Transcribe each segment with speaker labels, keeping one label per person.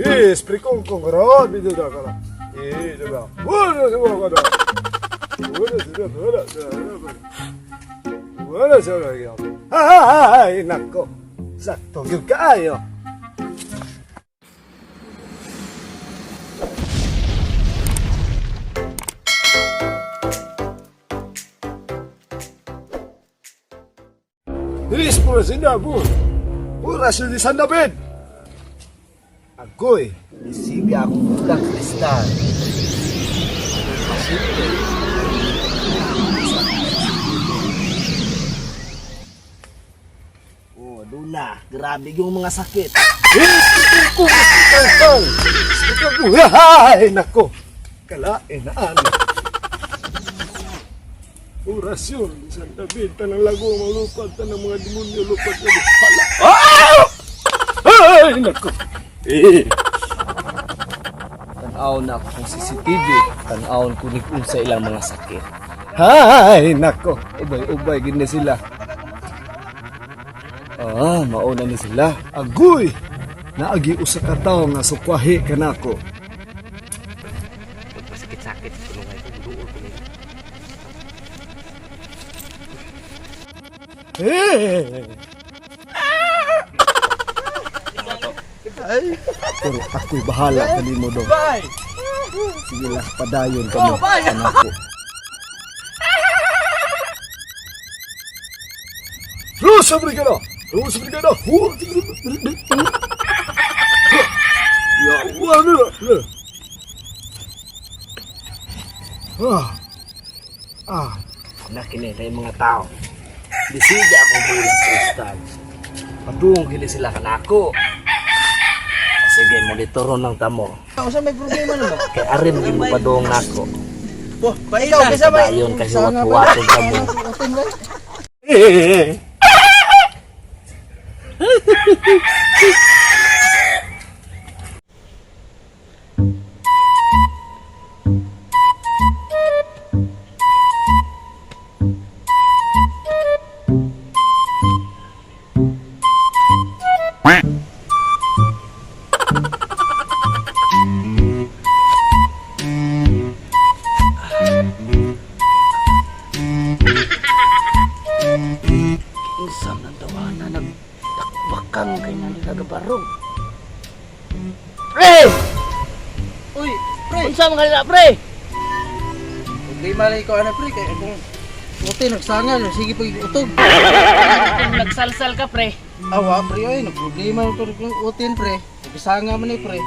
Speaker 1: Spray kongkong karo, dito da kara. Diba? Wala semua kada. Wala sudah, wala sudah. Wala sudah ya. Hai, nako. Sakto yung kaayo. Iris pura senda bu. Pura di sanda bed. Agoy, isiga akong budak kristal. Oh, Luna, grabe yung mga sakit. Ay, nako. Kalain na ano. Orasyon, isang David, tanang lago, malupad, tanang mga demonyo, lupad na pala. Ay, nako.
Speaker 2: Tanawon na akong CCTV, tanawon ko ni sa ilang mga sakit.
Speaker 1: Ay, nako. Ubay-ubay, gina sila. Mauna ni sila. Agoy! Naagi usa ka tawo nga sukwahi ka nako.
Speaker 2: Sakit-sakit, tulungan ko, duol ko nila.
Speaker 1: Pero ako'y bahala kali mo dong. Sige lah, padayon ka mo. Anako. Rosa Brigada! Rosa Brigada! Ya Allah!
Speaker 2: Nakini na yung mga tao. Disiga akong bulang kristal. Padung gili sila kanako. Sige, monitoron ng tamo.
Speaker 3: Saan may problema naman?
Speaker 2: Kay arin din mo padung nako.
Speaker 3: Boh, ikaw kasi ba?
Speaker 2: Dayon kasi huwat-huwatin tamo. Isang nandawana nagdakbakan kay nanigagabarong. Pre!
Speaker 3: Uy, pre!
Speaker 2: Unsa man kanila, pre?
Speaker 3: Hindi malay ko ano, pre. Kaya kung uti, nagsangal. Sige pag utog.
Speaker 2: Kung nagsalsal ka, pre.
Speaker 3: Awa, pre. Ay, nagproblema yung utin, pre. Nagsanga man eh, pre.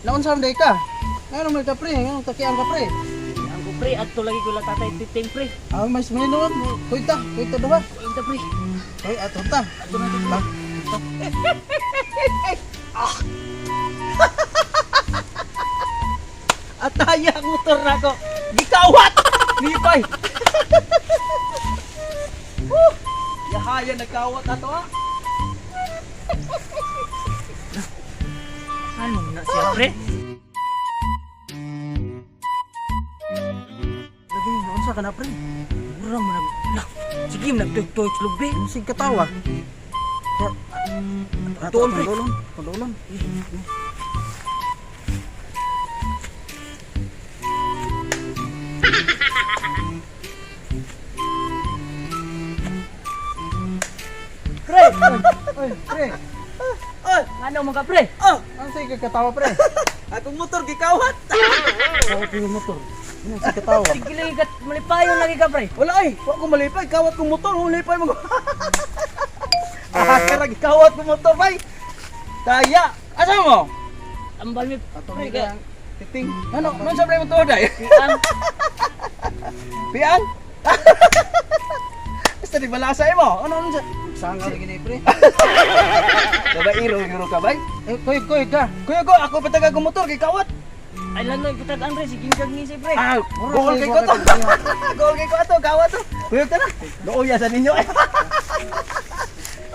Speaker 3: Naon saan day ka? Ngayon naman ka, pre. Ngayon takian ka, pre.
Speaker 2: Ang ko, pre, adto lagi ko lang tatay titing, pre.
Speaker 3: Mas minuon. Kuita doon ba?
Speaker 2: Inta, pre.
Speaker 3: Ay, ato ta.
Speaker 2: Adto na dito.
Speaker 3: Ataya ang motor na ko. Gikawat! Lipay! Yahaya nagkawat ato ha?
Speaker 2: Ano na siya, pre?
Speaker 3: Lagi, naunsa ka na, pre?
Speaker 2: Murang mo na. Sige, nagtuyog-tuyog lubi.
Speaker 3: Ano sige katawa?
Speaker 2: Tuon, pre.
Speaker 3: Pandulon. Pre! Oy, pre! Oy!
Speaker 2: Ano mo ka, pre?
Speaker 3: Ano sige katawa, pre? Akong motor gikawat! Kawat yung motor. Ano sige katawa?
Speaker 2: Sige lagi ka, malipayon lagi ka, pre.
Speaker 3: Wala ay! Huwag ko malipay! Kawat kong motor! Malipay mo! Karag kawat kong motor, bay! Daya! Asa mo?
Speaker 2: Ambal mi,
Speaker 3: Ato
Speaker 2: pre,
Speaker 3: ni
Speaker 2: ka.
Speaker 3: kang titing. Ano? Ano sa pre mo to, day?
Speaker 2: Piang.
Speaker 3: Pian? Basta di balasay mo. Ano sa... Sanga lagi ni pre. Kabay iro ka bay? Kuy ka. Kuy ko ako pataga ko motor kay kawat.
Speaker 2: Ay lang no, iputag Andre, sige kag ngisi, pre.
Speaker 3: Gol kay ko to. Gol kay ko to, kawat to. Kuy ka na. Looya sa ninyo.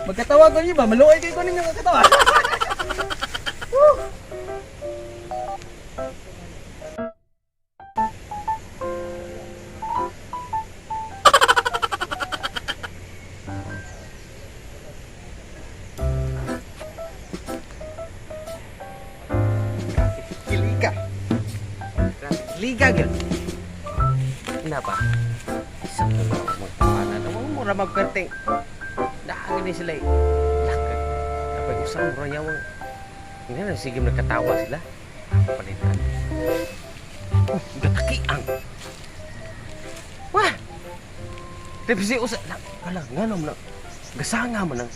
Speaker 3: Magkatawa ko niyo ba? Maluoy kay ko ninyo magkatawa.
Speaker 4: liga gyud. Kenapa? Isa ko na magpapana na mo ra magperting. Daan ni sila. Lakad. Kapag usang royawang. Ngayon sige nakatawa sila. Palitan. Gatakiang. Wah. Tipsi usa kala ngano man. Gasanga man ang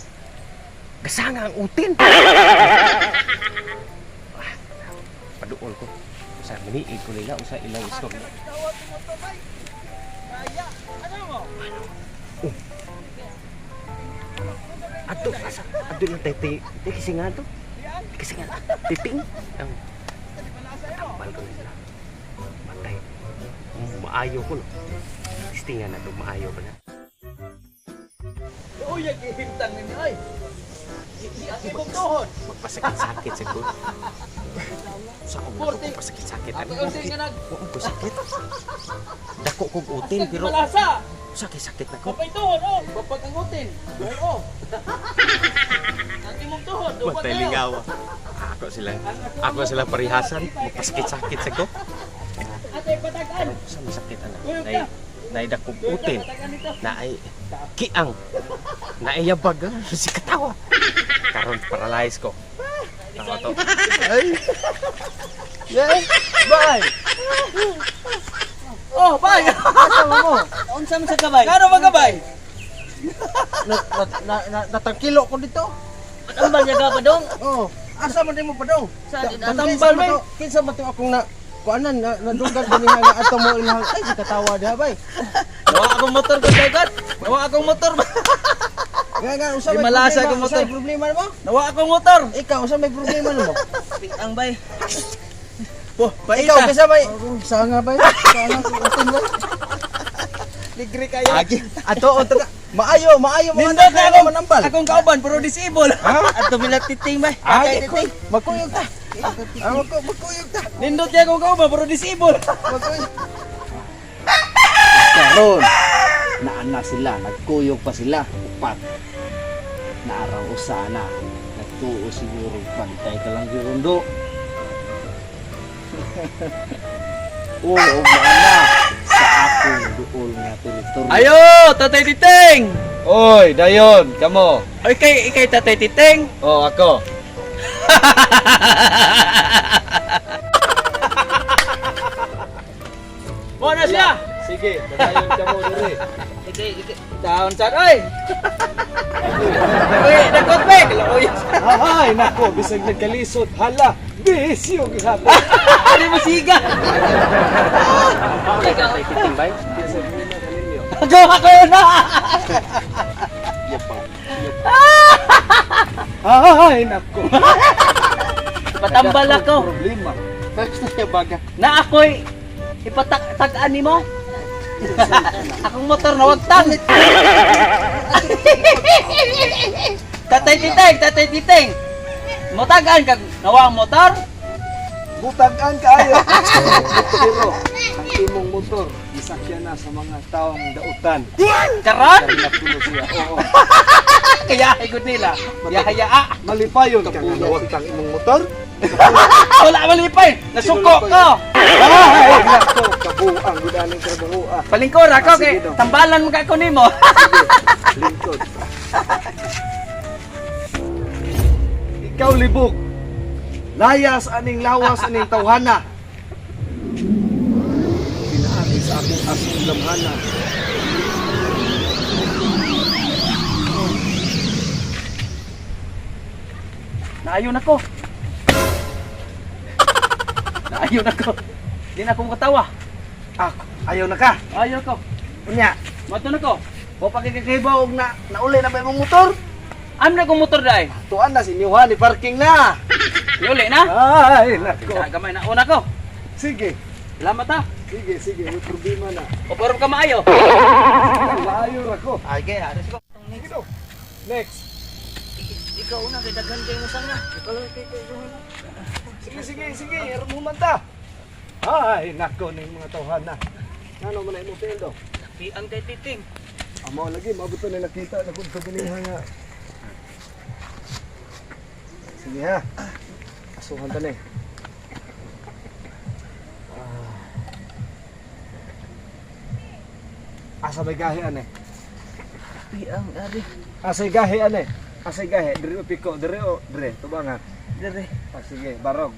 Speaker 4: gasanga ang utin. Paduol ko. Usa maniig ko nila usa ilang istorya. Ato asa ato lang tay kasi nga to. Kasi nga titing ang tambal ko nila. Matay. Maayo ko no. Istingan na to maayo pa na.
Speaker 3: Uy, hintang ninyo ay. Di mong tuhod.
Speaker 4: Magpasakit-sakit siguro. Sa ako magpasakit-sakit.
Speaker 3: Ako yung nga nag...
Speaker 4: Huwag ko sakit. Dako kong utin pero
Speaker 3: Malasa.
Speaker 4: sakit-sakit na ko.
Speaker 3: Kapay tuhod, oh. Bapag ang utin. Oo. Ang imong tuhod, duwag
Speaker 4: Matay
Speaker 3: kayo.
Speaker 4: lingawa. Ako sila parihasan. Magpasakit-sakit sa ko.
Speaker 3: Atay patagaan.
Speaker 4: Sa masakit ana. Nay dakong utin. Naay kiang. Naay yabag. Si katawa. Karon paralyze ko. Tawa to.
Speaker 3: Ay. Yes. Bye. Oh, bye. Asa mo?
Speaker 5: Unsa man sa gabay?
Speaker 3: Kano magabay?
Speaker 5: Natangkilo ko dito.
Speaker 3: Tambal niya ka pa dong.
Speaker 5: Oh, asa man mo pa dong?
Speaker 3: Natambal ba?
Speaker 5: Kinsa man to akong na kuanan na dunggan ganiha nga ato mo ilang ay si katawa diha bay.
Speaker 3: Nawa akong motor ko dagat. Nawa akong motor.
Speaker 5: Nga usa
Speaker 3: Di
Speaker 5: may
Speaker 3: malasa
Speaker 5: problema,
Speaker 3: akong motor.
Speaker 5: usa may problema mo?
Speaker 3: Nawa akong motor.
Speaker 5: Ikaw usa may problema mo?
Speaker 3: Ang bay. Po,
Speaker 5: Ikaw
Speaker 3: paita.
Speaker 5: kinsa bay? Sanga bay. Sanga ko utin bay.
Speaker 3: Ligri kayo.
Speaker 5: Ato unta maayo mo
Speaker 3: Nindot
Speaker 5: anak
Speaker 3: na
Speaker 5: na
Speaker 3: akong
Speaker 5: manambal.
Speaker 3: akong kauban pero disable. Ato milat titing bay.
Speaker 5: Ay,
Speaker 3: Akay titing.
Speaker 5: magkuyog ta. Magkuyog ta.
Speaker 3: Nindot niya akong kauban pero disable.
Speaker 5: Magkuyog.
Speaker 2: Karon, naana sila, nagkuyog pa sila, upat. Naaraw usana, nagtuo siguro, pantay ka lang girundo. Oo, maana, sa akong duol nga teritoryo.
Speaker 3: Ayo, Tatay Titing.
Speaker 1: Oy, dayon, kamo.
Speaker 3: Oy ikay Tatay Titing.
Speaker 1: Oh, ako.
Speaker 3: Mo na siya.
Speaker 1: Sige, dayon kamo dire.
Speaker 3: Down sa oy. Oy, dakot bay. Oy.
Speaker 1: Ay, nako, bisag nagkalisod. Hala, bisyo gihapon.
Speaker 3: Ari mo siga.
Speaker 4: Tay titing bay.
Speaker 1: Bisag muna kaninyo.
Speaker 3: Gawa ko na.
Speaker 1: Ay, nako.
Speaker 3: Patambal ako.
Speaker 1: Problema.
Speaker 5: Next na baga.
Speaker 3: Na ako'y ipatak-tagaan ni mo. Akong motor na wagtang. Tatay Titing. Motagaan kag nawa ang motor.
Speaker 1: Butagan kaayo. Pero ang imong motor gisakyan na sa mga taong dautan.
Speaker 3: Karon?
Speaker 1: Napulo siya. Oo.
Speaker 3: Kaya higod nila. Yahaya.
Speaker 1: Malipayon ka nga nawag kang imong motor.
Speaker 3: Wala malipay. Nasuko ko.
Speaker 1: Ay, nako, kabuang gudaning trabaho ah.
Speaker 3: Palingkor ako kay
Speaker 1: Sige daw.
Speaker 3: tambalan mo ka ko nimo.
Speaker 1: Lingkod. Ikaw libog. Layas aning lawas aning tawhana. Pinaagi sa akong asong lamhana.
Speaker 3: Naayon ako. Di na ako makatawa.
Speaker 1: Ah, ayaw na ka.
Speaker 3: Ayaw ko.
Speaker 1: Unya,
Speaker 3: Mato na ko.
Speaker 1: o pagkakakibaw og na nauli na ba imong motor?
Speaker 3: Am na kong motor dai.
Speaker 1: Tuan na si Niuhan, parking na.
Speaker 3: Yuli na.
Speaker 1: Ay, nako.
Speaker 3: Gamay na una ko.
Speaker 1: Sige,
Speaker 3: Salamat ha.
Speaker 1: sige, may problema na.
Speaker 3: O pero ka maayo.
Speaker 1: Layo na ko.
Speaker 3: Ay kay aras ko.
Speaker 1: Next.
Speaker 3: Ikaw una kay daghan kay mo sanga.
Speaker 1: Sige, ermuman ta. Ay, nako ning mga tawhana. Ano man imong pelo?
Speaker 3: Pian kay Titing.
Speaker 1: Amo lagi mabuto na nakita na kun sa bilihan nga. Sige ha. Asuhan ta ni. Asa may gahi ane?
Speaker 3: Piang ari.
Speaker 1: Asay gahi ane? Asay gahi, diri o piko, diri o diri, tubangan.
Speaker 3: Dire.
Speaker 1: Ah, sige, barog.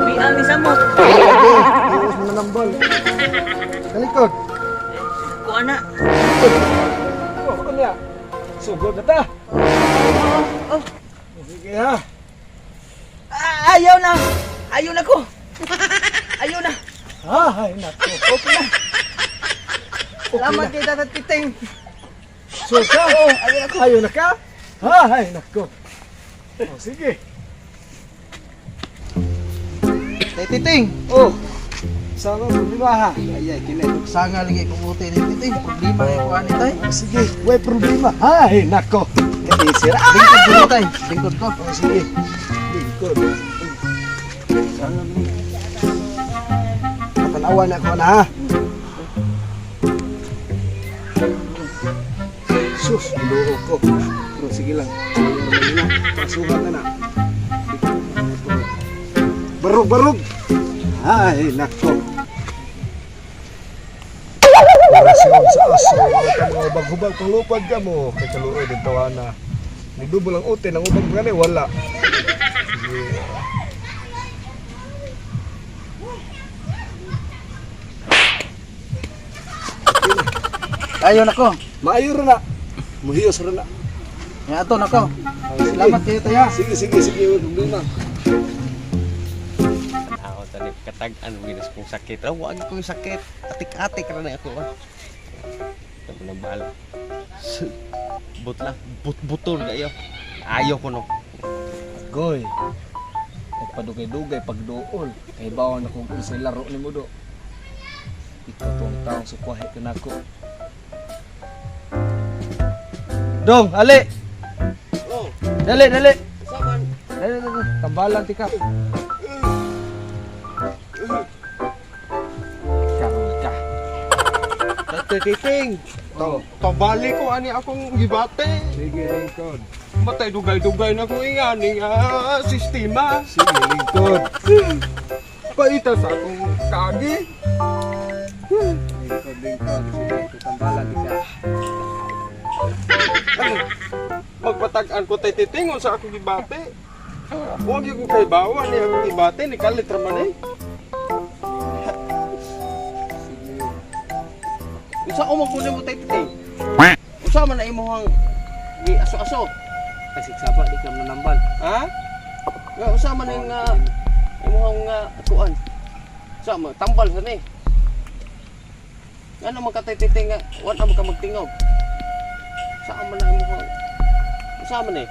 Speaker 3: Piang isa mo.
Speaker 1: Iwas mo ng ball. Kalikod.
Speaker 3: Ko ana.
Speaker 1: Oh, ano ya? Sugod na ta.
Speaker 3: Oh.
Speaker 1: Sige ha.
Speaker 3: Ayaw na. Ayaw na ko. Ayaw na.
Speaker 1: Ay, nako.
Speaker 3: Okay na. Salamat kay Tata Titing.
Speaker 1: Suka.
Speaker 3: Oh, ayaw na ko.
Speaker 1: Ayaw na ka? Ay, nako. Oh, sige.
Speaker 3: Tay Titing.
Speaker 1: Oh. Sama mo di ba ha?
Speaker 3: Ay, kila sanga lagi kung uti ni Titing. Problema ay ko ani tay.
Speaker 1: Oh, sige, way problema. Ay, nako. Kaisira.
Speaker 3: Lingkod ko tay. Lingkod ko.
Speaker 1: Oh, sige. Lingkod. Sana mo. Matanawan na ko na ha. Sus, luho ko. Pero sige lang. Pasukan na na. Barog. Ay, nako. Orasyon sa aso. Ang mga baghubag kung lupad ka mo. Kay kaluoy din tawana. Nagdubo lang utin. Ang ubang gani, wala. Sige.
Speaker 3: Ayaw na ko.
Speaker 1: Maayo rin na. Muhiyos rin na.
Speaker 3: Nga ato na ko. Salamat kayo tayo.
Speaker 1: Sige. Huwag problema.
Speaker 4: Ako tani katag-an ginas kong sakit. Ah, wag kong sakit. Atik-atik ra na ako. Tapos na bala. Butol kayo. Ayaw ko no.
Speaker 1: Goy. Nagpadugay-dugay pagduol. Kay bawang na kung isa laro ni mo do. Ikaw tong taong sukwahe ka na ko. Dong, ali!
Speaker 4: Oh,
Speaker 1: Dali!
Speaker 4: saman.
Speaker 1: Dali. Tambalan tika. Karoon ka.
Speaker 5: Titing.
Speaker 1: To.
Speaker 5: Pabalik ko ani akong gibate.
Speaker 1: Sige, lingkod.
Speaker 5: Matay dugay-dugay na kung ingani nga sistema.
Speaker 1: Sige, lingkod.
Speaker 5: Paita sa akong kagi.
Speaker 1: Lingkod. Sige, tambalan tika.
Speaker 5: Magpatag-an ko tay titingon sa akong gibate. Huwag yung kay bawa ni akong gibate ni kalit raman eh. Usa ko magkunin mo tay titing. Usa man na imuhang gi aso-aso.
Speaker 2: Kasi saba di ka manambal.
Speaker 5: Ha? Nga usa man ning imuhang tuan. Usa mo tambal sa ni. Ngano man ka tay titing nga wala mo ka magtingog. Saan man na mo Saan man eh?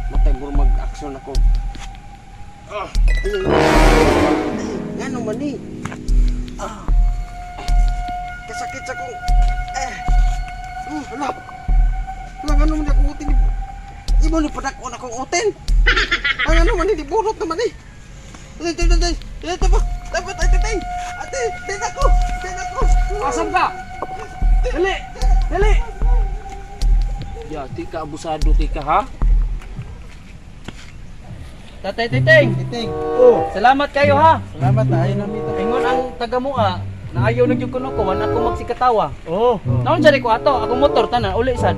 Speaker 5: Matay mo mag-action ako. Ngano man eh? Kasakit sa kong hala. Ngano man akong utin. Ibo ni padakon akong utin. Ngano man eh, di burot naman eh. Ito ba? Dapat ate tay. Ate, tinako.
Speaker 2: Asan ka? Dali! Ya, tika abusado tika ha.
Speaker 3: Tatay Titing. Titing.
Speaker 1: Oh,
Speaker 3: Salamat kayo ha. Salamat na ayaw namin ito. Ingon ang taga mua na ayaw nagyug kuno ko wan ako magsikatawa.
Speaker 1: oh.
Speaker 3: Naon sa ko ato, ako motor tanan uli sad.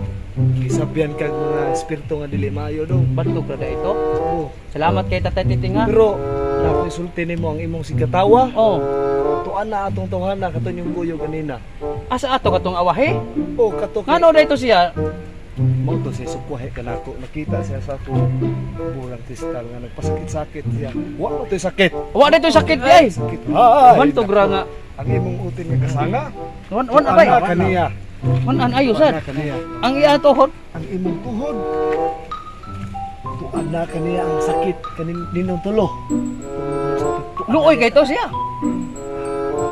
Speaker 1: Isabihan kag mga espiritu nga dili maayo dong.
Speaker 3: Batok ra da ito.
Speaker 1: Oh.
Speaker 3: Salamat kay Tatay Titing ha.
Speaker 1: Pero napisulti nimo ang imong sigatawa.
Speaker 3: Oh,
Speaker 1: Tuan na atong tungana katon yung buyo kanina.
Speaker 3: asa ato katong awahe?
Speaker 1: Oh, kato
Speaker 3: Ngano dito siya?
Speaker 1: mo to siya sukwahe kanako. Nakita siya sa ako bulang kristal nga nagpasakit-sakit siya. Wa mo to sakit.
Speaker 3: Wa dito sakit di ay.
Speaker 1: Sakit. Ay.
Speaker 3: Wan to gra nga.
Speaker 1: Ang imong utin nga kasanga.
Speaker 3: Wan abay.
Speaker 1: Tuan na kaniya.
Speaker 3: Wan an ayo
Speaker 1: Tuan
Speaker 3: sad.
Speaker 1: na kaniya.
Speaker 3: Ang iya tuhod.
Speaker 1: Ang imong tuhod. Tuan na kaniya ang sakit kanin ninong tulo.
Speaker 3: Luoy kay to siya.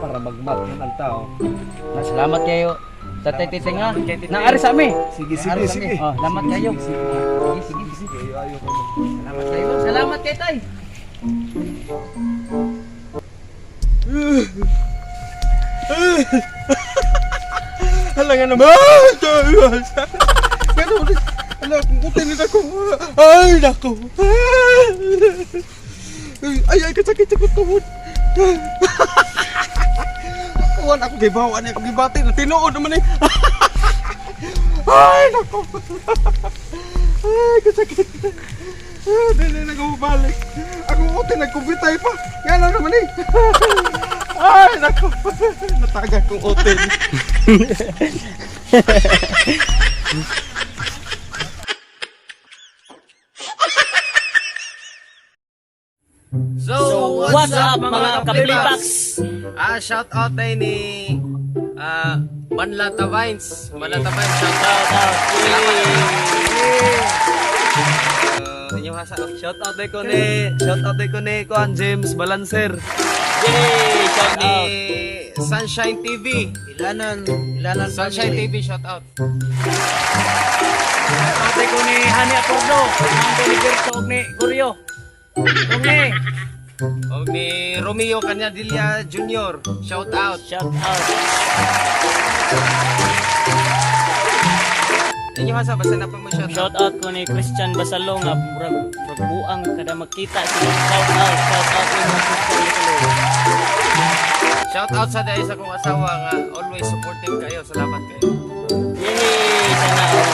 Speaker 1: Para magmat ang tao.
Speaker 3: Salamat kayo. Tatay Titing ha. Naari sa amin.
Speaker 1: Sige.
Speaker 3: Oh, salamat kayo. Sige.
Speaker 1: Sige, ayo ko.
Speaker 3: Salamat kayo. Salamat kay tay.
Speaker 5: Hala nga naman! Ala, kung utin nila ko. Ay, nako. Ay, kasakit sa kutuhod. Kuhan ako gibawa niya, ako gibati na tinuod naman eh. Ay, nako. Ay, kasakit. Dili na ko balik. Ako utin, nagkubitay pa. Yan na naman eh. Ay, nako. Natagad kong utin.
Speaker 4: So,
Speaker 2: What's up mga kaplipaks?
Speaker 4: Shout out tayo ni Manlata Vines. Manlata Vines, shout out. Inyong hasa.
Speaker 2: Shout out day ko ni Kuan James Balancer.
Speaker 4: Yay! Shout
Speaker 2: Ni
Speaker 4: ni Sunshine TV.
Speaker 3: Ilanan
Speaker 4: Sunshine TV, shout out.
Speaker 2: Shout out day ko ni Hani Acordo. Ang deliver ko ni Goryo. Okay.
Speaker 4: O ni Romeo Cañadilla Jr. Shout out.
Speaker 2: Shout out.
Speaker 4: Inyong hasa, basta na pa mo shout out.
Speaker 2: Shout out ko ni Christian Basalong nga murag buang kada makita sila. Shout out ni mga Christian Basalong.
Speaker 4: Shout out sa dahil sa kong asawa nga always supportive kayo. Salamat kayo.
Speaker 2: Yay! Sana all.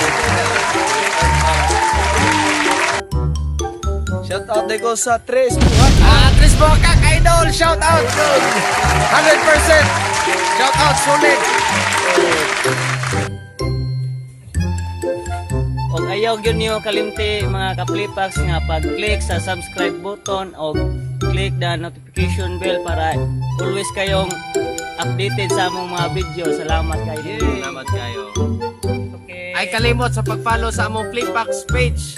Speaker 3: Shout out day ko sa Tres.
Speaker 4: Chris Bocak, idol, shout out. 100%. Shout out, solid.
Speaker 2: Og ayaw gyud niyo kalimti mga kaplipaks nga pag-click sa subscribe button o click the notification bell para always kayong updated sa among mga video. Salamat kayo.
Speaker 4: Salamat kayo.
Speaker 2: Okay.
Speaker 4: Ay kalimot sa pag-follow sa among Flipbox page.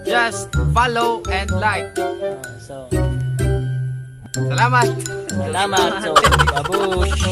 Speaker 4: Just follow and like.
Speaker 2: So,
Speaker 4: Salamat.
Speaker 2: salamat. So, babush.